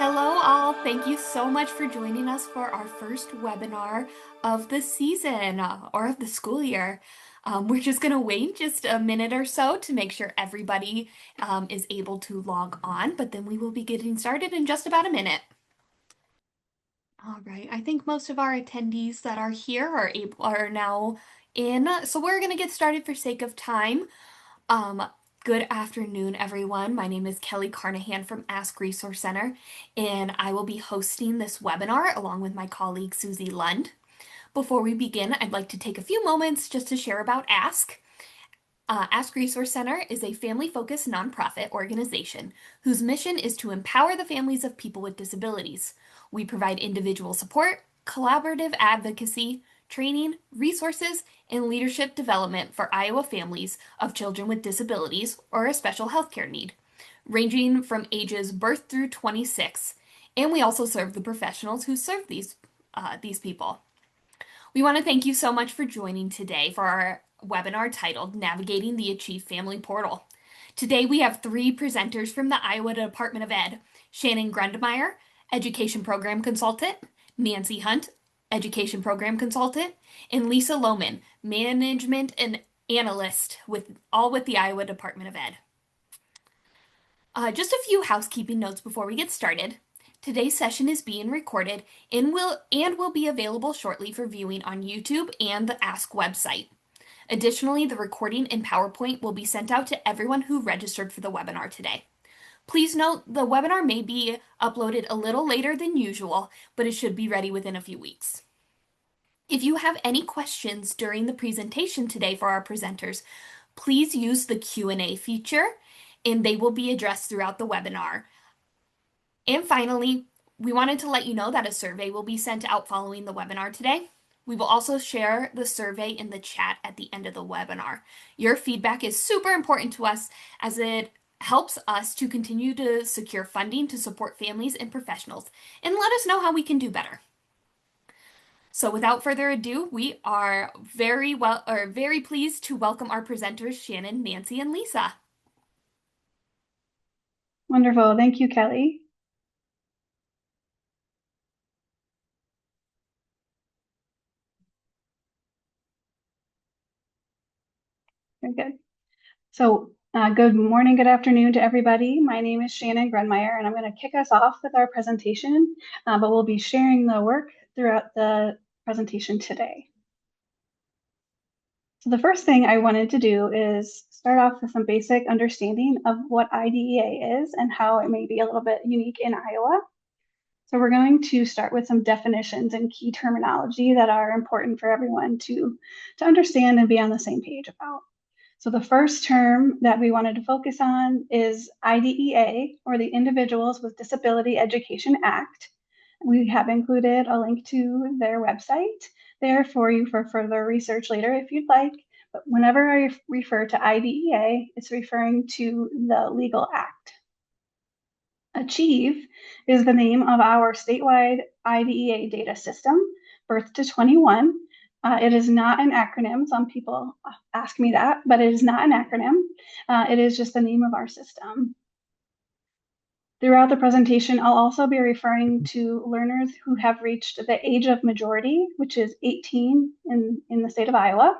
Hello, all. Thank you so much for joining us for our first webinar of the season or of the school year. We're just going to wait just a minute or so to make sure everybody is able to log on, but then we will be getting started in just about a minute. All right, I think most of our attendees that are here are now in, so we're going to get started for sake of time. Um, Good afternoon, everyone. My name is Kelly Carnahan from Ask Resource Center, and I will be hosting this webinar along with my colleague Susie Lund. Before we begin, I'd like to take a few moments just to share about Ask. Ask Resource Center is a family-focused nonprofit organization whose mission is to empower the families of people with disabilities. We provide individual support, collaborative advocacy, training, resources, and leadership development for Iowa families of children with disabilities or a special healthcare need, ranging from ages birth through 26. And we also serve the professionals who serve these people. We want to thank you so much for joining today for our webinar titled Navigating the Achieve Family Portal. Today we have three presenters from the Iowa Department of Ed: Shannon Grundmeyer, Education Program Consultant; Nancy Hunt, Education Program Consultant; and Lisa Lohman, Management and Analyst with the Iowa Department of Ed. Just a few housekeeping notes before we get started. Today's session is being recorded and will be available shortly for viewing on YouTube and the Ask website. Additionally, the recording and PowerPoint will be sent out to everyone who registered for the webinar today. Please note the webinar may be uploaded a little later than usual, but it should be ready within a few weeks. If you have any questions during the presentation today for our presenters, please use the Q&A feature and they will be addressed throughout the webinar. And finally, we wanted to let you know that a survey will be sent out following the webinar today. We will also share the survey in the chat at the end of the webinar. Your feedback is super important to us as it helps us to continue to secure funding to support families and professionals, and let us know how we can do better. So without further ado, we are very pleased to welcome our presenters, Shannon, Nancy, and Lisa. Wonderful. Thank you, Kelly. Very good. So good morning, good afternoon to everybody. My name is Shannon Grundmeyer, and I'm going to kick us off with our presentation, but we'll be sharing the work throughout the presentation today. So the first thing I wanted to do is start off with some basic understanding of what IDEA is and how it may be a little bit unique in Iowa. So we're going to start with some definitions and key terminology that are important for everyone to understand and be on the same page about. So the first term that we wanted to focus on is IDEA, or the Individuals with Disability Education Act. We have included a link to their website there for you for further research later if you'd like. But whenever I refer to IDEA, it's referring to the legal act. Achieve is the name of our statewide IDEA data system, Birth to 21. It is not an acronym. Some people ask me that, but it is not an acronym. It is just the name of our system. Throughout the presentation, I'll also be referring to learners who have reached the age of majority, which is 18 in the state of Iowa.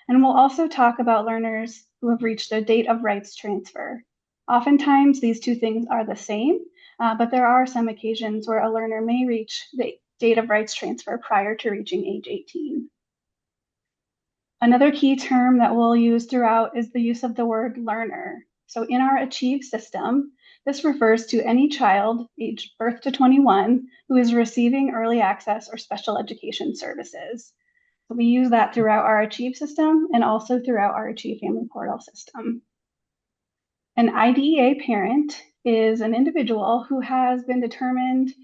And we'll also talk about learners who have reached the date of rights transfer. Oftentimes, these two things are the same, but there are some occasions where a learner may reach the date of rights transfer prior to reaching age 18. Another key term that we'll use throughout is the use of the word learner. So in our Achieve system, this refers to any child aged birth to 21 who is receiving early access or special education services. So we use that throughout our Achieve system and also throughout our Achieve Family Portal system. An IDEA parent is an individual who has been determined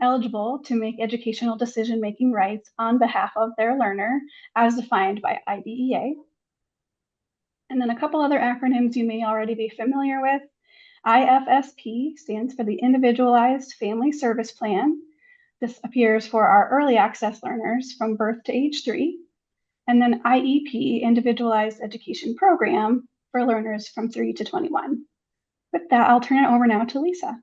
eligible to make educational decision-making rights on behalf of their learner as defined by IDEA. And then a couple other acronyms you may already be familiar with. IFSP stands for the Individualized Family Service Plan. This appears for our early access learners from birth to age 3. And then IEP, Individualized Education Program, for learners from 3 to 21. With that, I'll turn it over now to Lisa.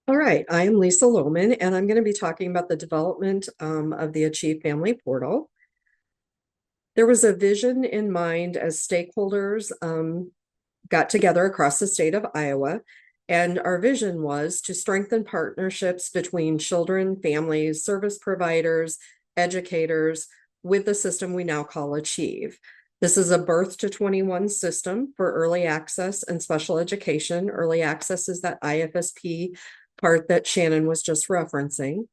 All right, I am Lisa Lohman, and I'm going to be talking about the development of the Achieve Family Portal. There was a vision in mind as stakeholders got together across the state of Iowa, and our vision was to strengthen partnerships between children, families, service providers, educators with the system we now call Achieve. This is a birth to 21 system for early access and special education. Early access is that IFSP part that Shannon was just referencing.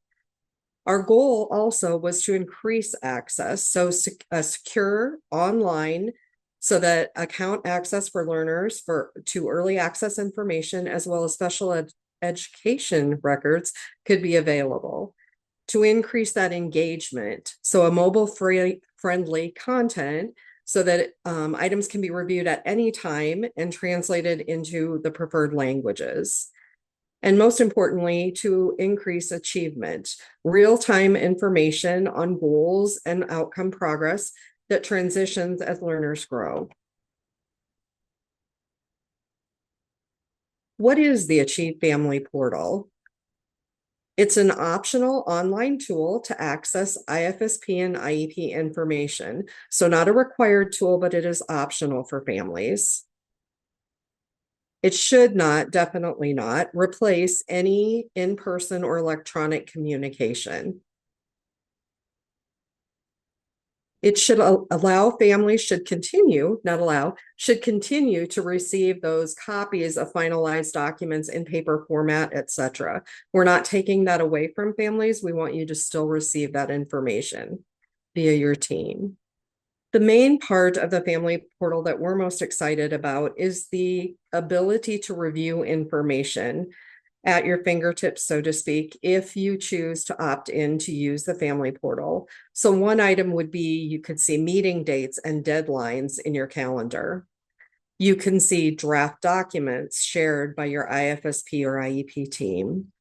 Our goal also was to increase access, so a secure online so that account access for learners to early access information as well as special education records could be available. To increase that engagement, so a mobile friendly content so that items can be reviewed at any time and translated into the preferred languages. And most importantly, to increase achievement, real-time information on goals and outcome progress that transitions as learners grow. What is the Achieve Family Portal? It's an optional online tool to access IFSP and IEP information. So not a required tool, but it is optional for families. It should not, definitely not, replace any in-person or electronic communication. It should allow families should continue, not allow, should continue to receive those copies of finalized documents in paper format, etc. We're not taking that away from families. We want you to still receive that information via your team. The main part of the family portal that we're most excited about is the ability to review information at your fingertips, so to speak, if you choose to opt in to use the family portal. So one item would be you could see meeting dates and deadlines in your calendar. You can see draft documents shared by your IFSP or IEP team.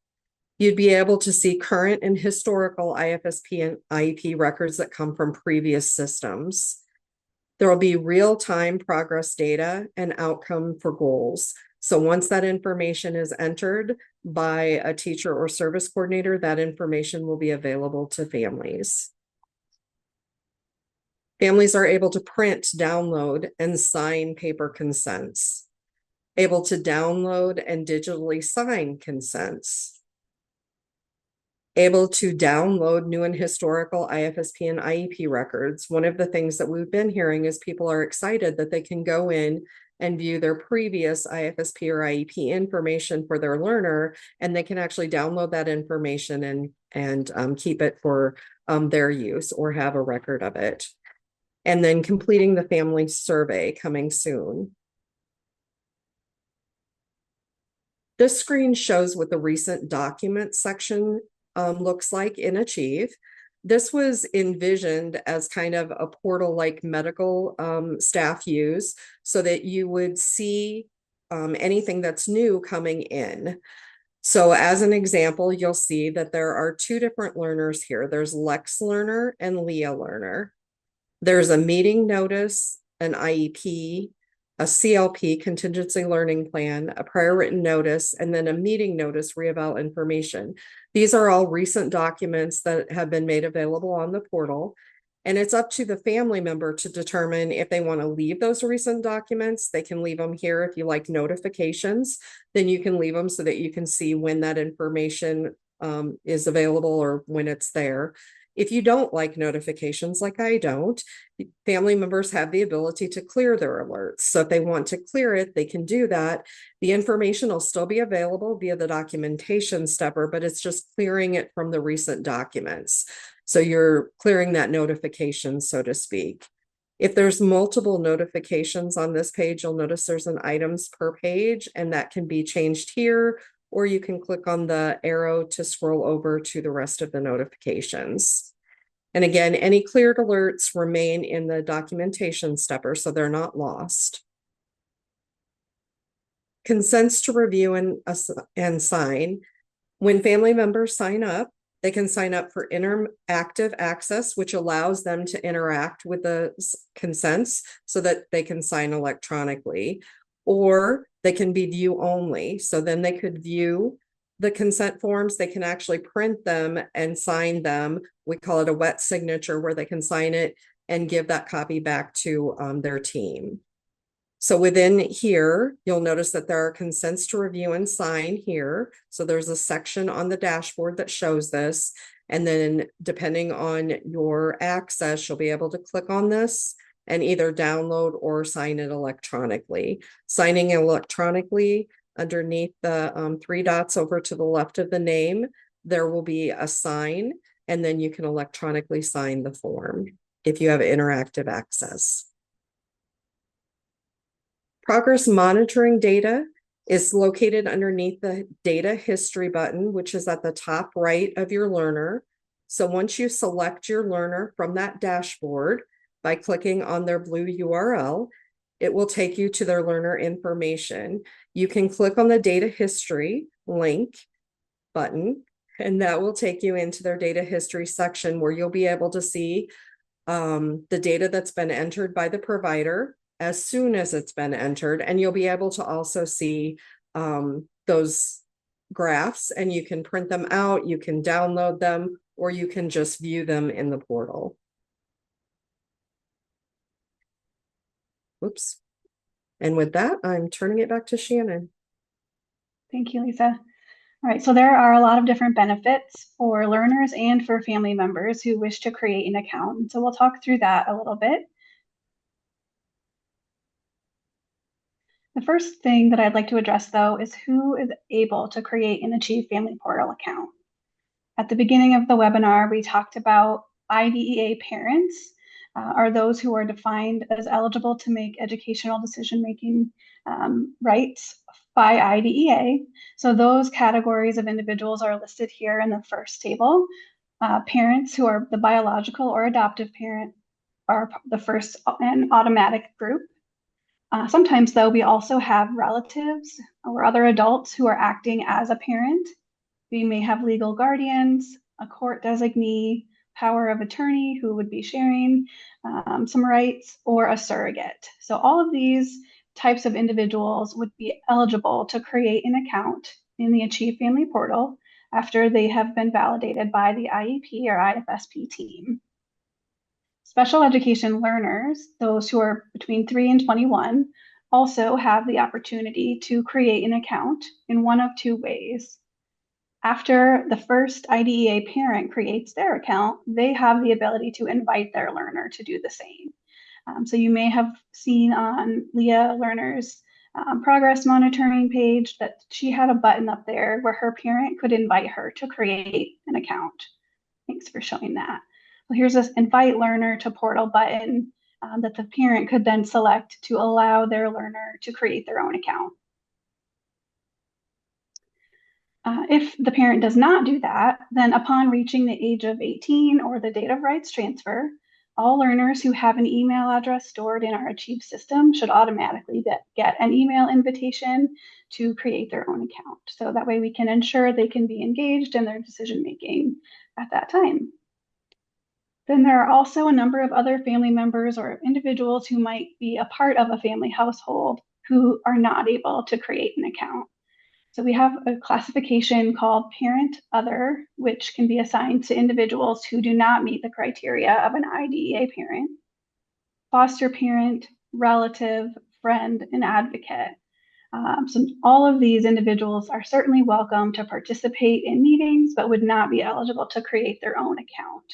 You'd be able to see current and historical IFSP and IEP records that come from previous systems. There will be real-time progress data and outcome for goals. So once that information is entered by a teacher or service coordinator, that information will be available to families. Families are able to print, download, and sign paper consents, able to download and digitally sign consents, able to download new and historical IFSP and IEP records. One of the things that we've been hearing is people are excited that they can go in and view their previous IFSP or IEP information for their learner, and they can actually download that information and keep it for their use or have a record of it. And then completing the family survey coming soon. This screen shows what the recent documents section looks like in Achieve. This was envisioned as kind of a portal like medical staff use so that you would see anything that's new coming in. So as an example, you'll see that there are two different learners here. There's Lex learner and Leah learner. There's a meeting notice, an IEP, a CLP, contingency learning plan, a prior written notice, and then a meeting notice reeval information. These are all recent documents that have been made available on the portal. And it's up to the family member to determine if they want to leave those recent documents. They can leave them here. If you like notifications, then you can leave them so that you can see when that information is available or when it's there. If you don't like notifications, like I don't, family members have the ability to clear their alerts. So if they want to clear it, they can do that. The information will still be available via the documentation stepper, but it's just clearing it from the recent documents. So you're clearing that notification, so to speak. If there's multiple notifications on this page, you'll notice there's an items per page, and that can be changed here, or you can click on the arrow to scroll over to the rest of the notifications. And again, any cleared alerts remain in the documentation stepper, so they're not lost. Consents to review and sign. When family members sign up, they can sign up for interactive access, which allows them to interact with the consents so that they can sign electronically, or they can be view only. So then they could view the consent forms, they can actually print them and sign them. We call it a wet signature, where they can sign it and give that copy back to their team. So within here, you'll notice that there are consents to review and sign here. So there's a section on the dashboard that shows this. And then depending on your access, you'll be able to click on this and either download or sign it electronically. Signing electronically, underneath the 3 dots over to the left of the name, there will be a sign, and then you can electronically sign the form if you have interactive access. Progress monitoring data is located underneath the data history button, which is at the top right of your learner. So once you select your learner from that dashboard by clicking on their blue URL, it will take you to their learner information. You can click on the data history link button, and that will take you into their data history section, where you'll be able to see the data that's been entered by the provider as soon as it's been entered. And you'll be able to also see those graphs, and you can print them out, you can download them, or you can just view them in the portal. Oops. And with that, I'm turning it back to Shannon. Thank you, Lisa. All right, so there are a lot of different benefits for learners and for family members who wish to create an account. So we'll talk through that a little bit. The first thing that I'd like to address, though, is who is able to create an Achieve Family Portal account. At the beginning of the webinar, we talked about IDEA parents are those who are defined as eligible to make educational decision-making rights by IDEA. So those categories of individuals are listed here in the first table. Parents who are the biological or adoptive parent are the first and automatic group. Sometimes, though, we also have relatives or other adults who are acting as a parent. We may have legal guardians, a court designee, power of attorney who would be sharing some rights, or a surrogate. So all of these types of individuals would be eligible to create an account in the Achieve Family Portal after they have been validated by the IEP or IFSP team. Special education learners, those who are between 3 and 21, also have the opportunity to create an account in one of 2 ways. After the first IDEA parent creates their account, they have the ability to invite their learner to do the same. So you may have seen on Leah Lerner's progress monitoring page that she had a button up there where her parent could invite her to create an account. Thanks for showing that. Well, here's this invite learner to portal button that the parent could then select to allow their learner to create their own account. If the parent does not do that, then upon reaching the age of 18 or the date of rights transfer, all learners who have an email address stored in our Achieve system should automatically get an email invitation to create their own account. So that way we can ensure they can be engaged in their decision making at that time. Then there are also a number of other family members or individuals who might be a part of a family household who are not able to create an account. So we have a classification called Parent Other, which can be assigned to individuals who do not meet the criteria of an IDEA parent, foster parent, relative, friend, and advocate. So all of these individuals are certainly welcome to participate in meetings, but would not be eligible to create their own account.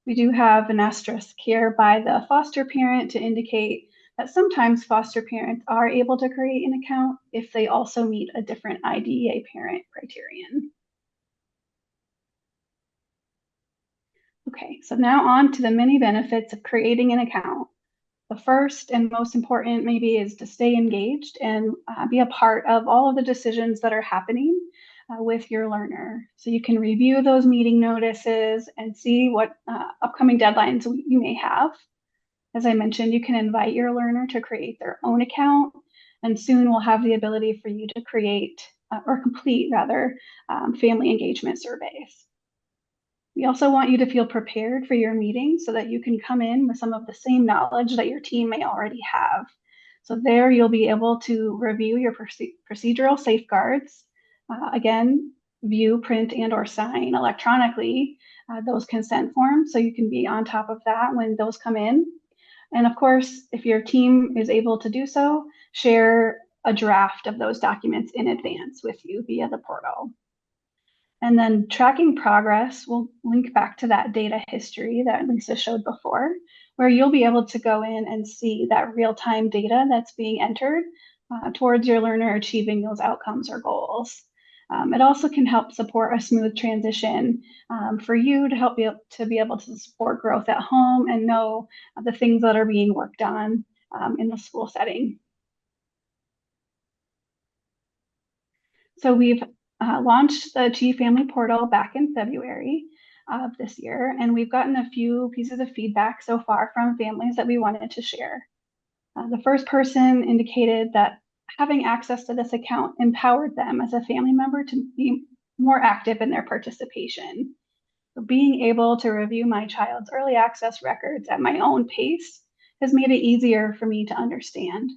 We do have an asterisk here by the foster parent to indicate that sometimes foster parents are able to create an account if they also meet a different IDEA parent criterion. Okay, so now on to the many benefits of creating an account. The first and most important maybe is to stay engaged and be a part of all of the decisions that are happening with your learner. So you can review those meeting notices and see what upcoming deadlines you may have. As I mentioned, you can invite your learner to create their own account, and soon we'll have the ability for you to create or complete rather family engagement surveys. We also want you to feel prepared for your meeting so that you can come in with some of the same knowledge that your team may already have. So there you'll be able to review your procedural safeguards, Again, view, print, and or sign electronically those consent forms so you can be on top of that when those come in. And of course, if your team is able to do so, share a draft of those documents in advance with you via the portal. And then tracking progress will link back to that data history that Lisa showed before, where you'll be able to go in and see that real-time data that's being entered towards your learner achieving those outcomes or goals. It also can help support a smooth transition for you to help you to be able to support growth at home and know the things that are being worked on in the school setting. So we've launched the Achieve Family Portal back in February of this year, and we've gotten a few pieces of feedback so far from families that we wanted to share. The first person indicated that having access to this account empowered them as a family member to be more active in their participation. So being able to review my child's early access records at my own pace has made it easier for me to understand.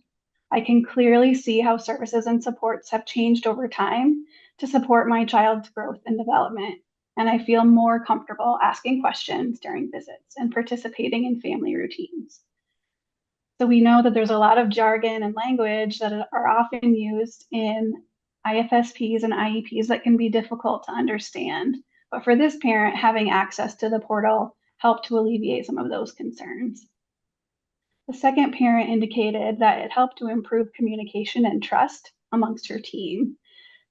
I can clearly see how services and supports have changed over time to support my child's growth and development. And I feel more comfortable asking questions during visits and participating in family routines. So we know that there's a lot of jargon and language that are often used in IFSPs and IEPs that can be difficult to understand. But for this parent, having access to the portal helped to alleviate some of those concerns. The second parent indicated that it helped to improve communication and trust amongst her team.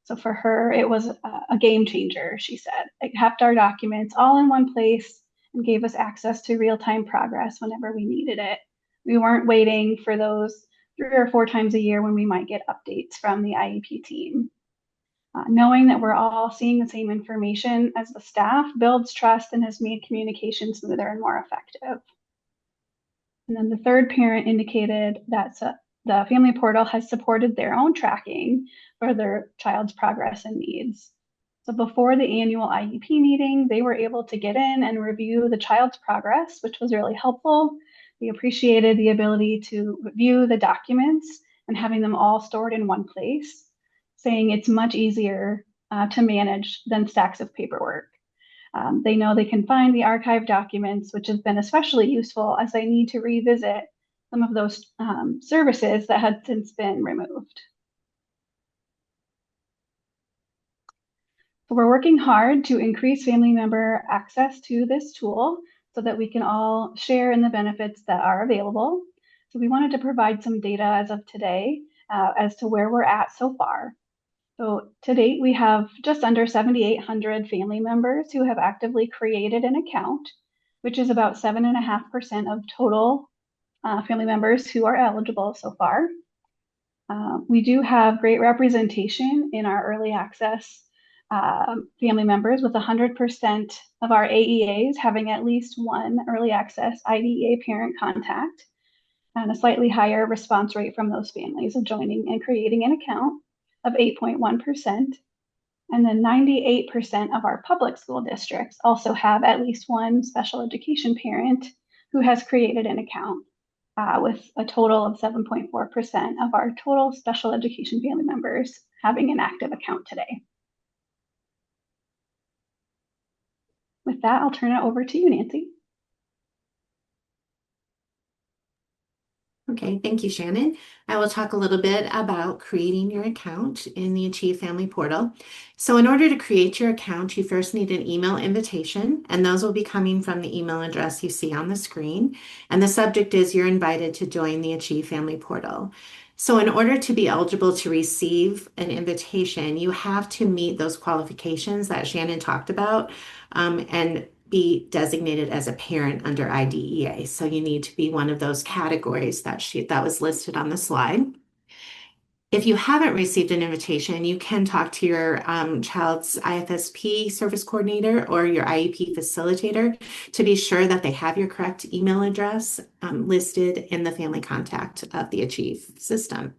So for her, it was a game changer, she said. It kept our documents all in one place and gave us access to real-time progress whenever we needed it. We weren't waiting for those 3 or 4 times a year when we might get updates from the IEP team. Knowing that we're all seeing the same information as the staff builds trust and has made communication smoother and more effective. And then the third parent indicated that the family portal has supported their own tracking for their child's progress and needs. So before the annual IEP meeting, they were able to get in and review the child's progress, which was really helpful. They appreciated the ability to review the documents and having them all stored in one place, saying it's much easier to manage than stacks of paperwork. They know they can find the archived documents, which has been especially useful as they need to revisit some of those services that had since been removed. So we're working hard to increase family member access to this tool so that we can all share in the benefits that are available. So we wanted to provide some data as of today as to where we're at so far. So to date, we have just under 7,800 family members who have actively created an account, which is about 7.5% of total family members who are eligible so far. We do have great representation in our early access family members, with 100% of our AEAs having at least one early access IDEA parent contact, and a slightly higher response rate from those families of joining and creating an account of 8.1%. And then 98% of our public school districts also have at least one special education parent who has created an account, with a total of 7.4% of our total special education family members having an active account today. With that, I'll turn it over to you, Nancy. Okay, thank you, Shannon. I will talk a little bit about creating your account in the Achieve Family Portal. So in order to create your account, you first need an email invitation, and those will be coming from the email address you see on the screen. And the subject is you're invited to join the Achieve Family Portal. So in order to be eligible to receive an invitation, you have to meet those qualifications that Shannon talked about, and be designated as a parent under IDEA. So you need to be one of those categories that was listed on the slide. If you haven't received an invitation, you can talk to your child's IFSP service coordinator or your IEP facilitator to be sure that they have your correct email address listed in the family contact of the Achieve system.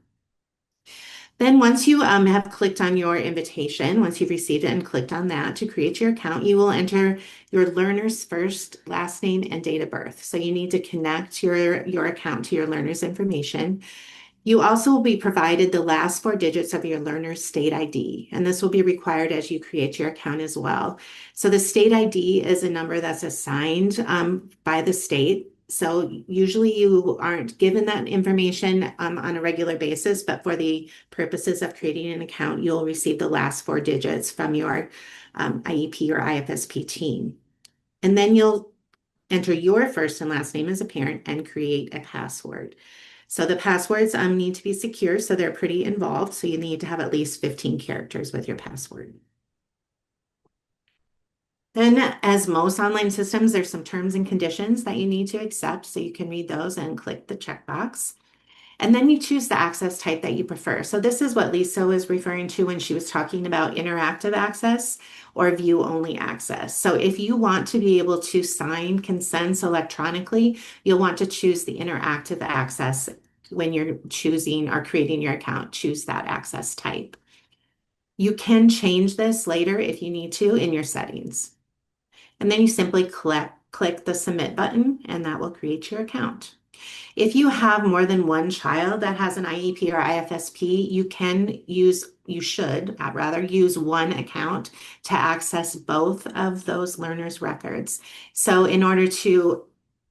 Then once you have clicked on your invitation, once you've received it and clicked on that to create your account, you will enter your learner's first, last name, and date of birth. So you need to connect your account to your learner's information. You also will be provided the last four digits of your learner's state ID, and this will be required as you create your account as well. So the state ID is a number that's assigned by the state. So usually you aren't given that information on a regular basis, but for the purposes of creating an account, you'll receive the last four digits from your IEP or IFSP team. And then you'll enter your first and last name as a parent and create a password. So the passwords need to be secure, so they're pretty involved. So you need to have at least 15 characters with your password. Then, as most online systems, there's some terms and conditions that you need to accept. So you can read those and click the checkbox. And then you choose the access type that you prefer. So this is what Lisa was referring to when she was talking about interactive access or view-only access. So if you want to be able to sign consents electronically, you'll want to choose the interactive access when you're choosing or creating your account. Choose that access type. You can change this later if you need to in your settings. And then you simply click the submit button, and that will create your account. If you have more than one child that has an IEP or IFSP, you should rather use one account to access both of those learners' records. So in order to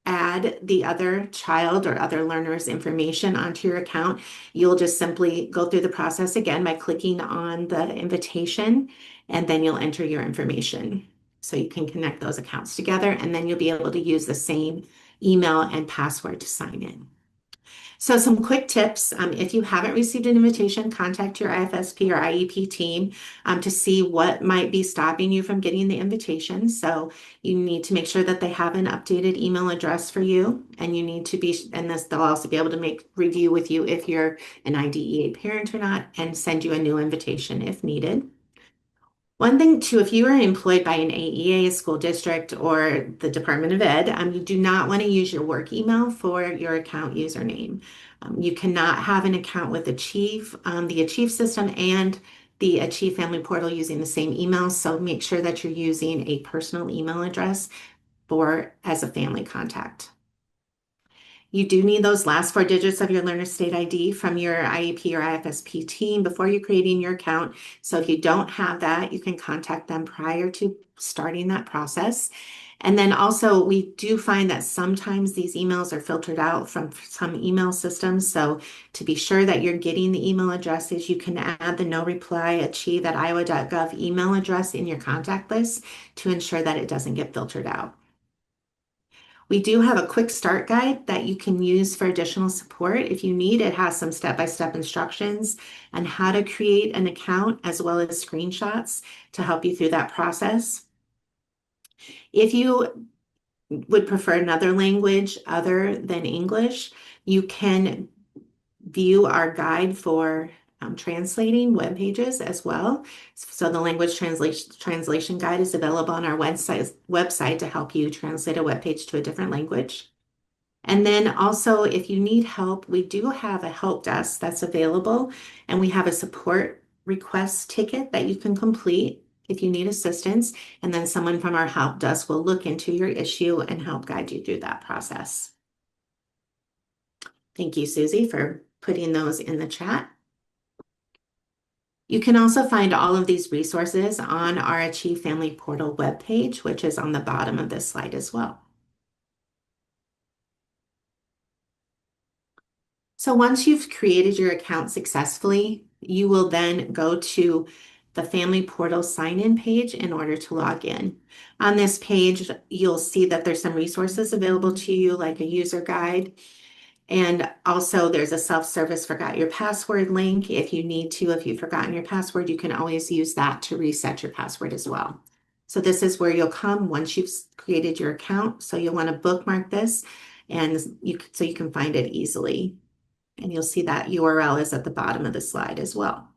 add the other child or other learner's information onto your account, you'll just simply go through the process again by clicking on the invitation, and then you'll enter your information. So you can connect those accounts together, and then you'll be able to use the same email and password to sign in. So some quick tips. If you haven't received an invitation, contact your IFSP or IEP team to see what might be stopping you from getting the invitation. So you need to make sure that they have an updated email address for you, and you need to be, and they'll also be able to review with you if you're an IDEA parent or not, and send you a new invitation if needed. One thing too, if you are employed by an AEA, a school district, or the Department of Ed, you do not want to use your work email for your account username. You cannot have an account with Achieve, the Achieve system, and the Achieve Family Portal using the same email. So make sure that you're using a personal email address as a family contact. You do need those last four digits of your learner state ID from your IEP or IFSP team before you're creating your account. So if you don't have that, you can contact them prior to starting that process. And then also, we do find that sometimes these emails are filtered out from some email systems. So to be sure that you're getting the email addresses, you can add the no reply achieve@iowa.gov email address in your contact list to ensure that it doesn't get filtered out. We do have a quick start guide that you can use for additional support if you need. It has some step-by-step instructions on how to create an account, as well as screenshots to help you through that process. If you would prefer another language other than English, you can view our guide for translating web pages as well. So the language translation guide is available on our website to help you translate a web page to a different language. And then also, if you need help, we do have a help desk that's available, and we have a support request ticket that you can complete if you need assistance. And then someone from our help desk will look into your issue and help guide you through that process. Thank you, Susie, for putting those in the chat. You can also find all of these resources on our Achieve Family Portal webpage, which is on the bottom of this slide as well. So once you've created your account successfully, you will then go to the Family Portal sign-in page in order to log in. On this page, you'll see that there's some resources available to you, like a user guide. And also there's a self-service forgot your password link. If you need to, if you've forgotten your password, you can always use that to reset your password as well. So this is where you'll come once you've created your account. So you'll want to bookmark this, and so you can find it easily. And you'll see that URL is at the bottom of the slide as well.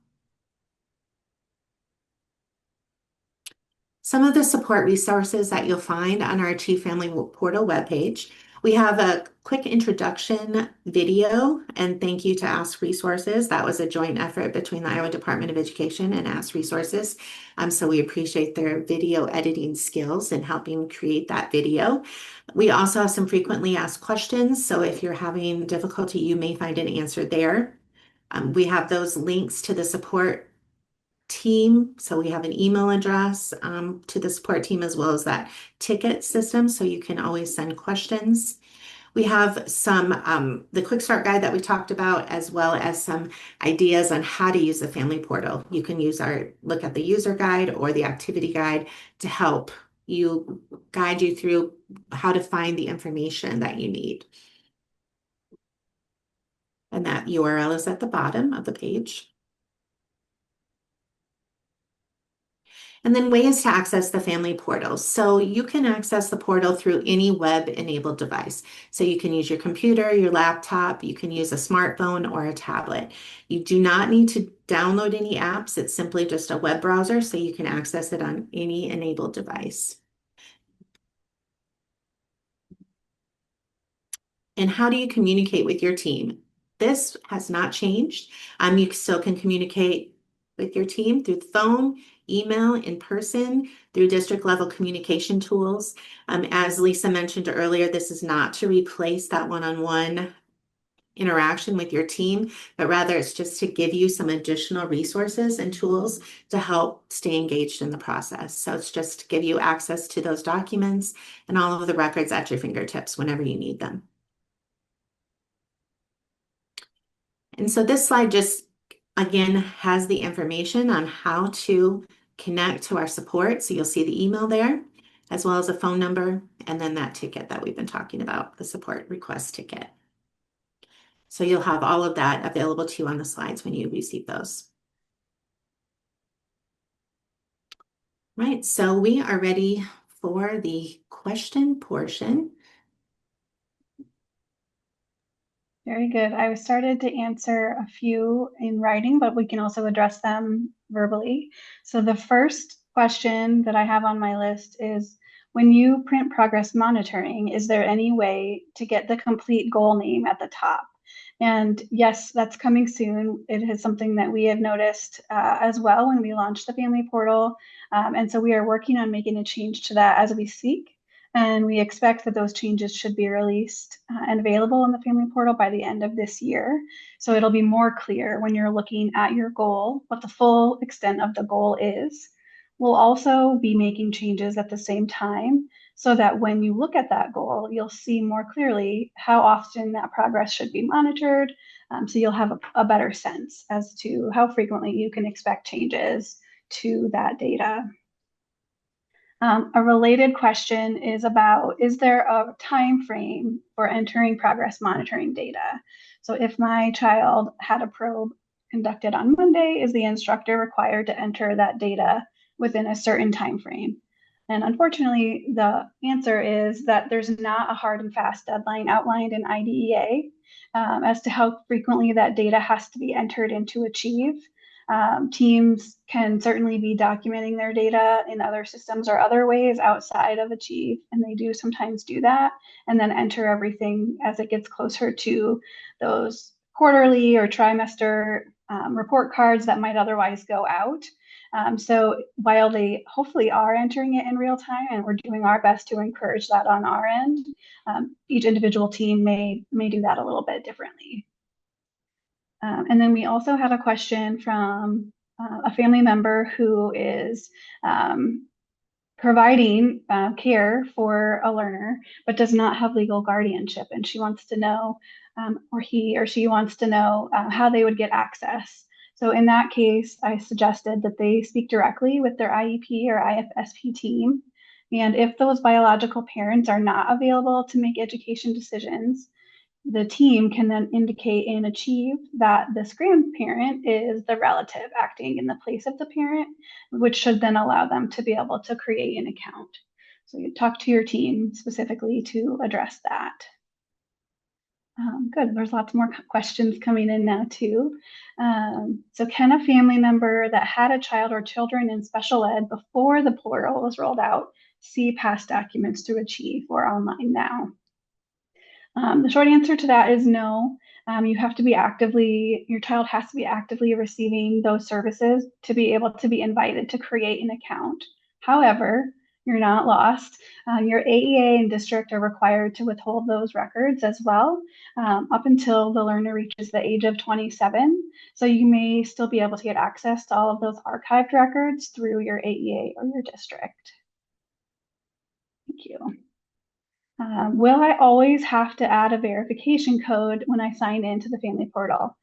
Some of the support resources that you'll find on our Achieve Family Portal webpage. We have a quick introduction video, and thank you to Ask Resources. That was a joint effort between the Iowa Department of Education and Ask Resources. So we appreciate their video editing skills in helping create that video. We also have some frequently asked questions. So if you're having difficulty, you may find an answer there. We have those links to the support team. So we have an email address to the support team as well as that ticket system. So you can always send questions. We have some, the quick start guide that we talked about, as well as some ideas on how to use the family portal. You can look at the user guide or the activity guide to help guide you through how to find the information that you need. And that URL is at the bottom of the page. And then ways to access the family portal. So you can access the portal through any web-enabled device. So you can use your computer, your laptop, you can use a smartphone or a tablet. You do not need to download any apps. It's simply just a web browser, so you can access it on any enabled device. And how do you communicate with your team? This has not changed. You still can communicate with your team through the phone, email, in person, through district level communication tools. As Lisa mentioned earlier, this is not to replace that one-on-one interaction with your team, but rather it's just to give you some additional resources and tools to help stay engaged in the process. So it's just to give you access to those documents and all of the records at your fingertips whenever you need them. And so this slide just, again, has the information on how to connect to our support. So you'll see the email there, as well as a phone number, and then that ticket that we've been talking about, the support request ticket. So you'll have all of that available to you on the slides when you receive those. Right, so we are ready for the question portion. Very good. I started to answer a few in writing, but we can also address them verbally. So the first question that I have on my list is, when you print progress monitoring, is there any way to get the complete goal name at the top? And yes, that's coming soon. It is something that we have noticed as well when we launched the family portal. And so we are working on making a change to that as we speak. And we expect that those changes should be released and available in the family portal by the end of this year. So it'll be more clear when you're looking at your goal, what the full extent of the goal is. We'll also be making changes at the same time so that when you look at that goal, you'll see more clearly how often that progress should be monitored. So you'll have a better sense as to how frequently you can expect changes to that data. A related question is about, is there a time frame for entering progress monitoring data? So if my child had a probe conducted on Monday, is the instructor required to enter that data within a certain time frame? And unfortunately, the answer is that there's not a hard and fast deadline outlined in IDEA as to how frequently that data has to be entered into Achieve. Teams can certainly be documenting their data in other systems or other ways outside of Achieve, and they do sometimes do that, and then enter everything as it gets closer to those quarterly or trimester report cards that might otherwise go out. So while they hopefully are entering it in real time, and we're doing our best to encourage that on our end, each individual team may do that a little bit differently. And then we also had a question from a family member who is providing care for a learner, but does not have legal guardianship. And she wants to know, or he or she wants to know how they would get access. So in that case, I suggested that they speak directly with their IEP or IFSP team. And if those biological parents are not available to make education decisions, the team can then indicate and Achieve that this grandparent is the relative acting in the place of the parent, which should then allow them to be able to create an account. So you talk to your team specifically to address that. Good, there's lots more questions coming in now too. So can a family member that had a child or children in special ed before the portal was rolled out see past documents through Achieve or online now? The short answer to that is no. You have to be your child has to be actively receiving those services to be able to be invited to create an account. However, You're not lost. Your AEA and district are required to withhold those records as well up until the learner reaches the age of 27. So you may still be able to get access to all of those archived records through your AEA or your district. Thank you. Will I always have to add a verification code when I sign into the family portal?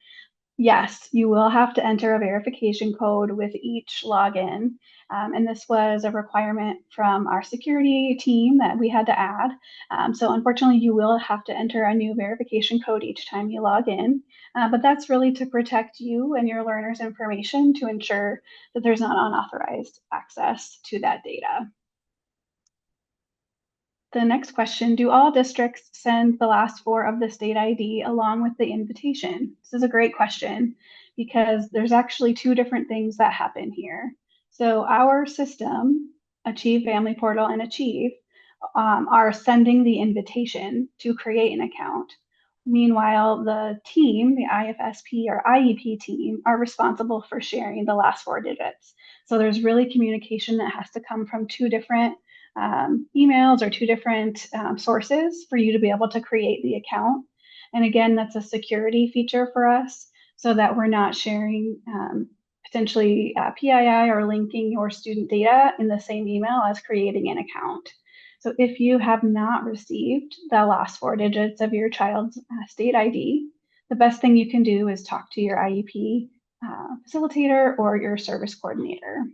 Yes, you will have to enter a verification code with each login. And this was a requirement from our security team that we had to add. So unfortunately, you will have to enter a new verification code each time you log in. But that's really to protect you and your learners' information to ensure that there's not unauthorized access to that data. The next question, do all districts send the last four of the state ID along with the invitation? This is a great question because there's actually two different things that happen here. So our system, Achieve Family Portal and Achieve, are sending the invitation to create an account. Meanwhile, the team, the IFSP or IEP team, are responsible for sharing the last four digits. So there's really communication that has to come from two different emails or two different sources for you to be able to create the account. And again, that's a security feature for us so that we're not sharing potentially PII or linking your student data in the same email as creating an account. So if you have not received the last four digits of your child's state ID, the best thing you can do is talk to your IEP facilitator or your service coordinator.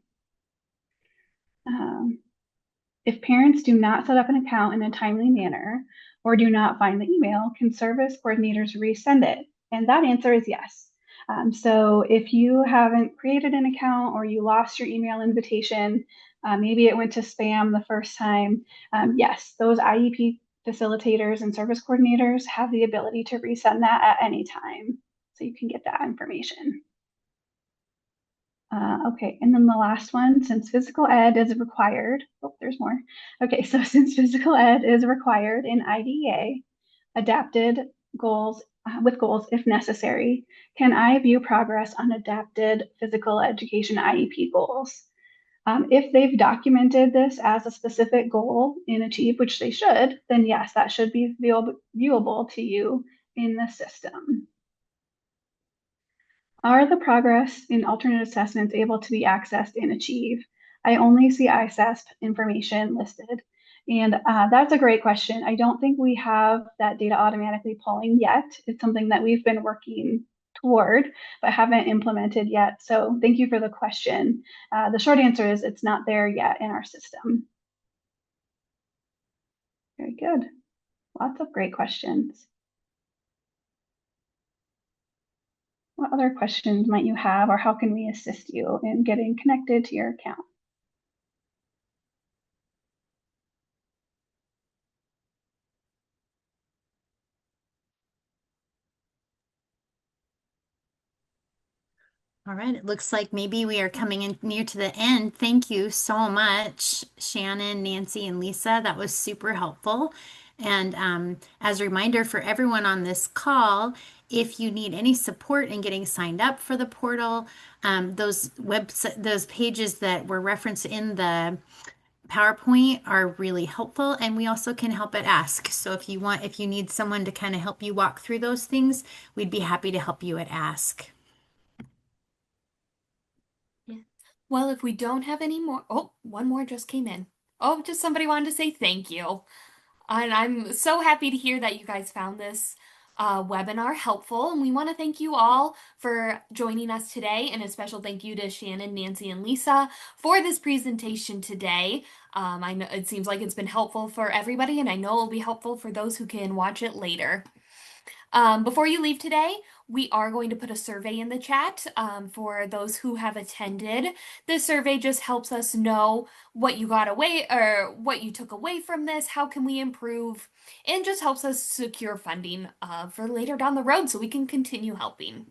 If parents do not set up an account in a timely manner or do not find the email, can service coordinators resend it? And that answer is yes. So if you haven't created an account or you lost your email invitation, maybe it went to spam the first time, yes, those IEP facilitators and service coordinators have the ability to resend that at any time. So you can get that information. Okay, and then the last one, since physical ed is required, oh, there's more. Okay, so since physical ed is required in IDEA, adapted goals with goals if necessary, can I view progress on adapted physical education IEP goals? If they've documented this as a specific goal in Achieve, which they should, then yes, that should be viewable to you in the system. Are the progress in alternate assessments able to be accessed in Achieve? I only see ISASP information listed. And that's a great question. I don't think we have that data automatically pulling yet. It's something that we've been working toward, but haven't implemented yet. So thank you for the question. The short answer is it's not there yet in our system. Very good. Lots of great questions. What other questions might you have, or how can we assist you in getting connected to your account? All right, it looks like maybe we are coming in near to the end. Thank you so much, Shannon, Nancy, and Lisa. That was super helpful. And as a reminder for everyone on this call, if you need any support in getting signed up for the portal, those pages that were referenced in the PowerPoint are really helpful, and we also can help at Ask. So if you need someone to kind of help you walk through those things, we'd be happy to help you at Ask. Yeah. Well, if we don't have any more, oh, one more just came in. Oh, just somebody wanted to say thank you. And I'm so happy to hear that you guys found this webinar helpful. And we want to thank you all for joining us today. And a special thank you to Shannon, Nancy, and Lisa for this presentation today. I know it seems like it's been helpful for everybody, and I know it'll be helpful for those who can watch it later. Before you leave today, we are going to put a survey in the chat for those who have attended. This survey just helps us know what you got away or what you took away from this, how can we improve, and just helps us secure funding for later down the road so we can continue helping.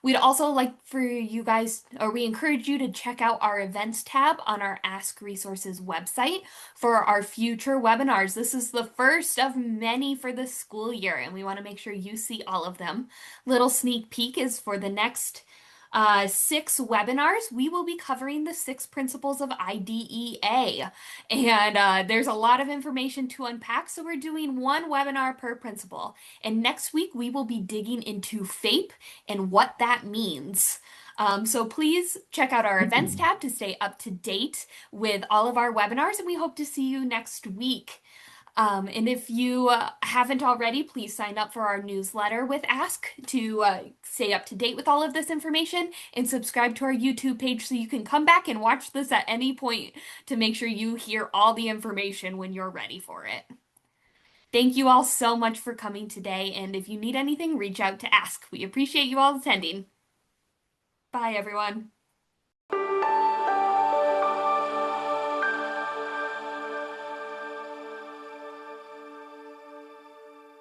We'd also like for you guys, or we encourage you to check out our events tab on our Ask Resources website for our future webinars. This is the first of many for the school year, and we want to make sure you see all of them. Little sneak peek is for the next 6 webinars, we will be covering the 6 principles of IDEA. And there's a lot of information to unpack, so we're doing one webinar per principle. And next week, we will be digging into FAPE and what that means. So please check out our events tab to stay up to date with all of our webinars, and we hope to see you next week. And if you haven't already, please sign up for our newsletter with Ask to stay up to date with all of this information, and subscribe to our YouTube page so you can come back and watch this at any point to make sure you hear all the information when you're ready for it. Thank you all so much for coming today, and if you need anything, reach out to Ask. We appreciate you all attending. Bye, everyone.